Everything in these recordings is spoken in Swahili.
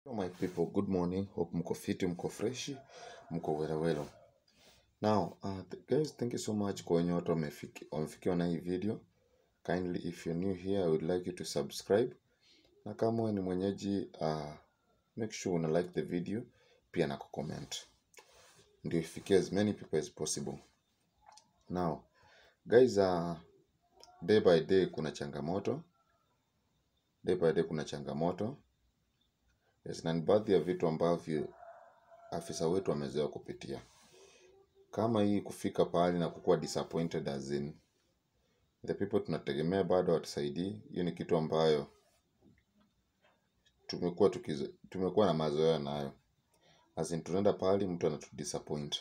Hello my people, good morning. Hope mko fiti, mko freshi, mko welewelo. Now, guys, thank you so much kwa wenye watu wamefikiwa na hii video. Kindly, if you're new here, I would like you to subscribe. Na kama wewe ni mwenyeji, make sure una like the video, pia na kucomment. Ndio ifikie as many people as possible. Now, guys, day by day kuna changamoto. Day by day kuna changamoto. Yes, na ni baadhi ya vitu ambavyo afisa wetu amezoea kupitia. Kama hii kufika pahali na kukuwa disappointed as in the people tunategemea bado watusaidii, hiyo ni kitu ambayo tumekuwa na mazoea nayo. As in tunaenda pahali mtu anatudisappoint.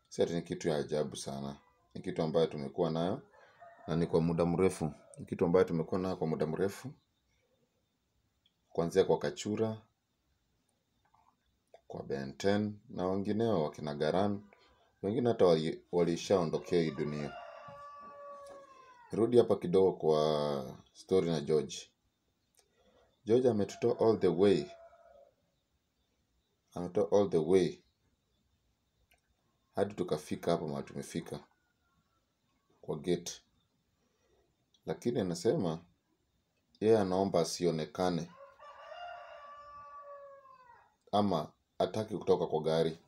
Si ati ni kitu ya ajabu sana. Ni kitu ambayo tumekuwa nayo na ni kwa muda mrefu. Ni kitu ambayo tumekuwa nayo kwa muda mrefu. Kuanzia kwa Kachura, kwa Ben 10 na wengineo wakina Garan, wengine hata walishaondokea hii dunia. Rudi hapa kidogo kwa story na George. George ametutoa all the way. Ametoa all the way. Hadi tukafika hapa mahali tumefika. Kwa gate. Lakini anasema yeye anaomba asionekane. Ama hataki kutoka kwa gari.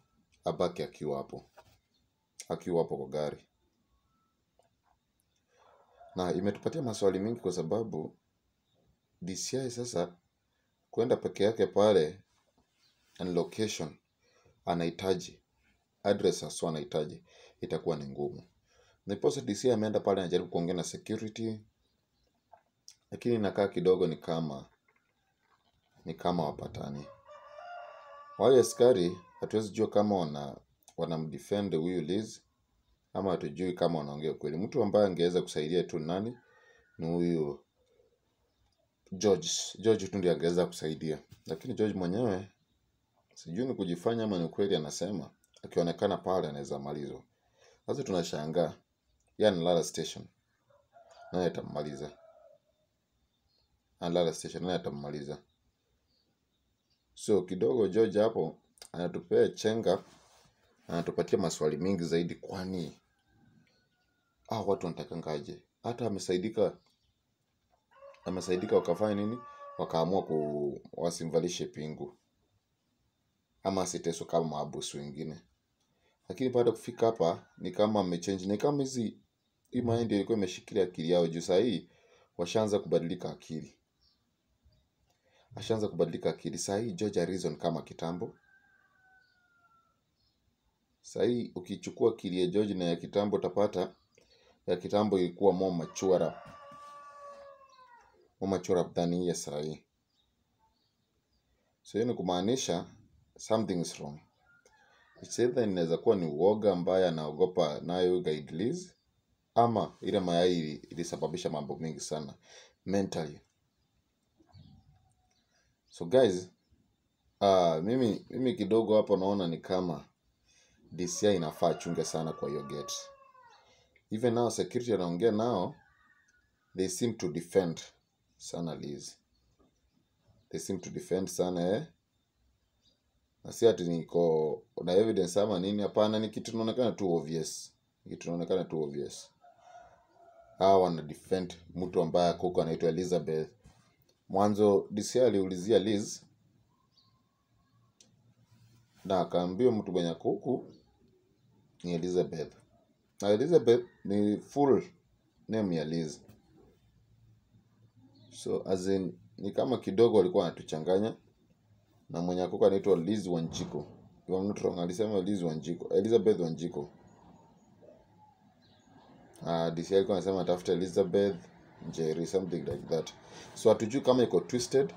Abaki akiwa hapo. Akiwa hapo kwa gari. Na imetupatia maswali mingi kwa sababu DCI sasa kwenda peke yake pale and location anahitaji, address haswa anahitaji, itakuwa ni ngumu. Ndiposa DCI ameenda pale anajaribu kuongea na security, lakini inakaa kidogo ni kama wapatani. Wale askari hatuwezi jua kama wanamdefend huyu Liz ama hatujui kama wanaongea kweli. Mtu ambaye angeweza kusaidia tu nani ni huyu George. George tu ndiye angeweza kusaidia. Lakini George mwenyewe sijui ni kujifanya ama ni kweli anasema akionekana pale anaweza malizwa. Sasa tunashangaa yeye analala station. Nani atammaliza? Analala station, nani atammaliza? So kidogo George hapo anatupea chenga, anatupatia maswali mingi zaidi, kwani watu wanatakanga. Hata amesaidika wakafanya nini? Wakaamua wasimvalishe pingu ama asiteswe kama maabusu wengine. Lakini baada kufika hapa ni kama amechange, ni kama hii mind ilikuwa imeshikilia akili yao juu sahi washaanza kubadilika akili. Ashaanza kubadilika akili. Sahi George reason kama kitambo. Sahi ukichukua akili ya George na ya kitambo utapata ya kitambo ilikuwa more mature than hii ya sahi. So hiyo ni kumaanisha something is wrong. It's either inaweza kuwa ni uoga ambaye anaogopa nayo guide Liz, ama ile mayai ilisababisha mambo mengi sana mentally. So guys, mimi kidogo hapo naona ni kama DCI inafaa chunge sana kwa hiyo gate. Even now security anaongea nao, they seem to defend sana Liz. They seem to defend sana na si ati niko na evidence ama nini, hapana, ni kitu inaonekana tu obvious. Wana defend mtu ambaye kuko anaitwa Elizabeth. Mwanzo DCI aliulizia Liz na akaambia mtu mwenye kuku ni Elizabeth. Na Elizabeth ni full name ya Liz. So as in ni kama kidogo walikuwa wanatuchanganya. Na mwenye kuku anaitwa Liz Wanjiko. If I'm not wrong, alisema Liz Wanjiko, Elizabeth Wanjiko. DCI alikuwa anasema tafuta Elizabeth Njeri, something like that. So hatujui kama iko twisted,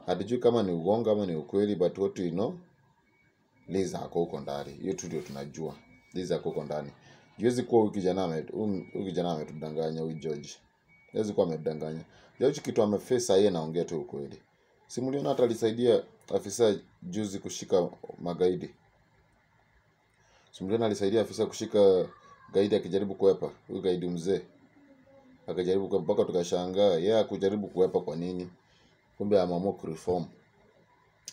hatujui kama ni uongo ama ni ukweli, but what we know, Liz ako huko ndani. Hiyo tu ndio tunajua. Liz ako huko ndani. Juwezi kuwa huyu kijana ametudanganya huyu George. Juwezi kuwa ametudanganya. George kitu ameface yeye anaongea tu ukweli. Si mliona hata alisaidia afisa juzi kushika magaidi. Si mliona alisaidia afisa kushika gaidi akijaribu kuepa. Huyu gaidi mzee akajaribu kuepa mpaka tukashangaa yeye hakujaribu kuepa kwa nini. Kumbe ameamua kureform.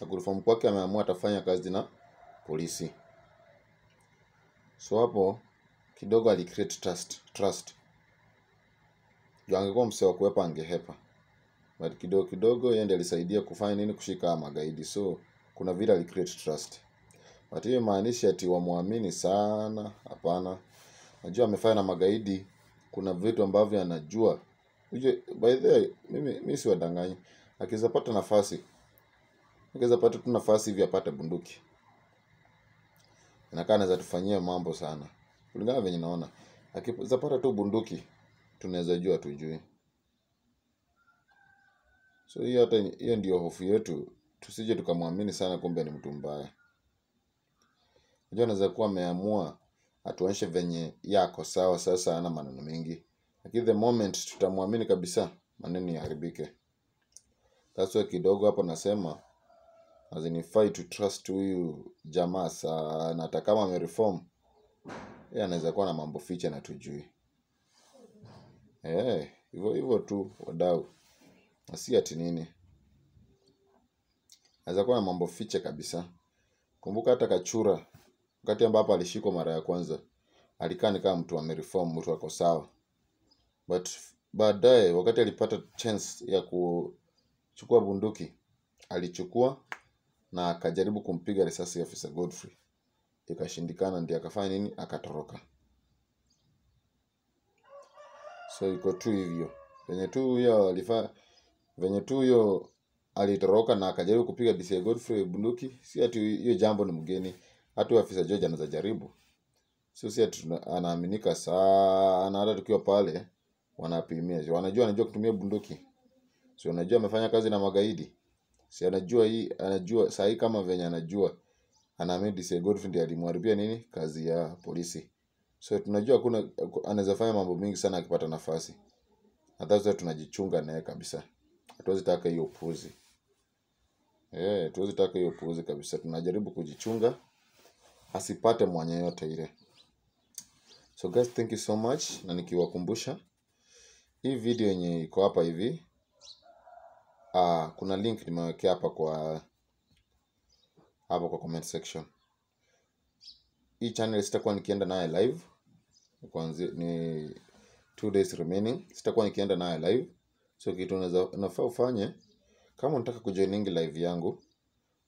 Kureform kwake ameamua atafanya kazi na polisi. So hapo kidogo ali create trust. Juu angekuwa msee wa kuepa angehepa. But kidogo yeye ndiye alisaidia kufanya nini, kushika magaidi. So kuna vile ali create trust. But hiyo maanisha ati wamuamini sana, hapana. Najua amefanya na magaidi, kuna vitu ambavyo anajua. By the way, mimi si wadanganyi. Akiweza pata tu nafasi hivi apate bunduki, inakaa anaweza tufanyia mambo sana. Kulingana venye naona, akiweza pata tu bunduki tunaweza jua tujui. So hiyo ndio hofu yetu, tusije tukamwamini sana kumbe ni mtu mbaya. Unajua anaweza kuwa ameamua atuonyeshe venye yako sawa, sasa hana maneno mengi. Lakini the moment tutamwamini kabisa, maneno yaharibike. That's why kidogo hapo nasema azinifai to trust huyu jamaa sana. Hata kama amereform, yeye anaweza kuwa na mambo fiche na tujui. Hivyo tu wadau. Si ati nini. Anaweza kuwa na mambo fiche kabisa. Kumbuka hata Kachura, wakati ambapo alishikwa mara ya kwanza, alikaa ni kama mtu amereform, mtu ako sawa. But baadaye wakati alipata chance ya kuchukua bunduki, alichukua na akajaribu kumpiga risasi afisa Godfrey. Ikashindikana, ndiye akafanya nini, akatoroka. So iko tu hivyo. Venye tu huyo alitoroka na akajaribu kupiga DCI Godfrey bunduki, si ati hiyo jambo ni mgeni. Hata afisa George anaweza jaribu. Si ati anaaminika sana, hata tukiwa pale wanapimia. Anajua kutumia bunduki. Si anajua amefanya kazi na magaidi. Si anajua sahi kama venye anajua. Anaamini DCI Godfrey ndiye alimharibia nini, kazi ya polisi. So tunajua anaweza fanya mambo mingi sana akipata nafasi. Hata sasa tunajichunga naye kabisa. Hatuwezi taka hiyo upuzi. Hatuwezi taka hiyo upuzi kabisa. Tunajaribu kujichunga asipate mwanya yote ile. So guys, thank you so much. Na nikiwakumbusha hii video yenye iko hapa hivi, kuna link nimewekea hapa kwa comment section. Hii channel sitakuwa nikienda naye live. Kwanza ni 2 days remaining. Sitakuwa nikienda naye live. So kitu unafaa ufanye, kama unataka kujoining live yangu,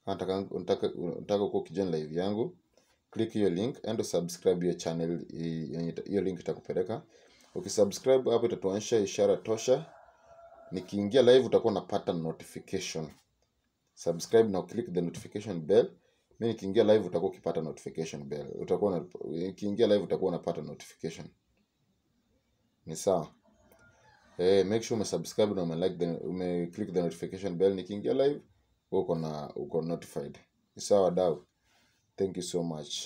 unataka kujoin live yangu, click hiyo link and subscribe your channel. Hiyo link itakupeleka. Ukisubscribe hapo itatuonyesha ishara tosha. Nikiingia live utakuwa unapata notification. Subscribe na click the notification bell. Mimi nikiingia live utakuwa ukipata notification bell. Nikiingia live utakuwa unapata notification. Ni sawa? Make sure umesubscribe na click the notification bell. Nikiingia live uko notified. Ni sawa wadau? Thank you so much.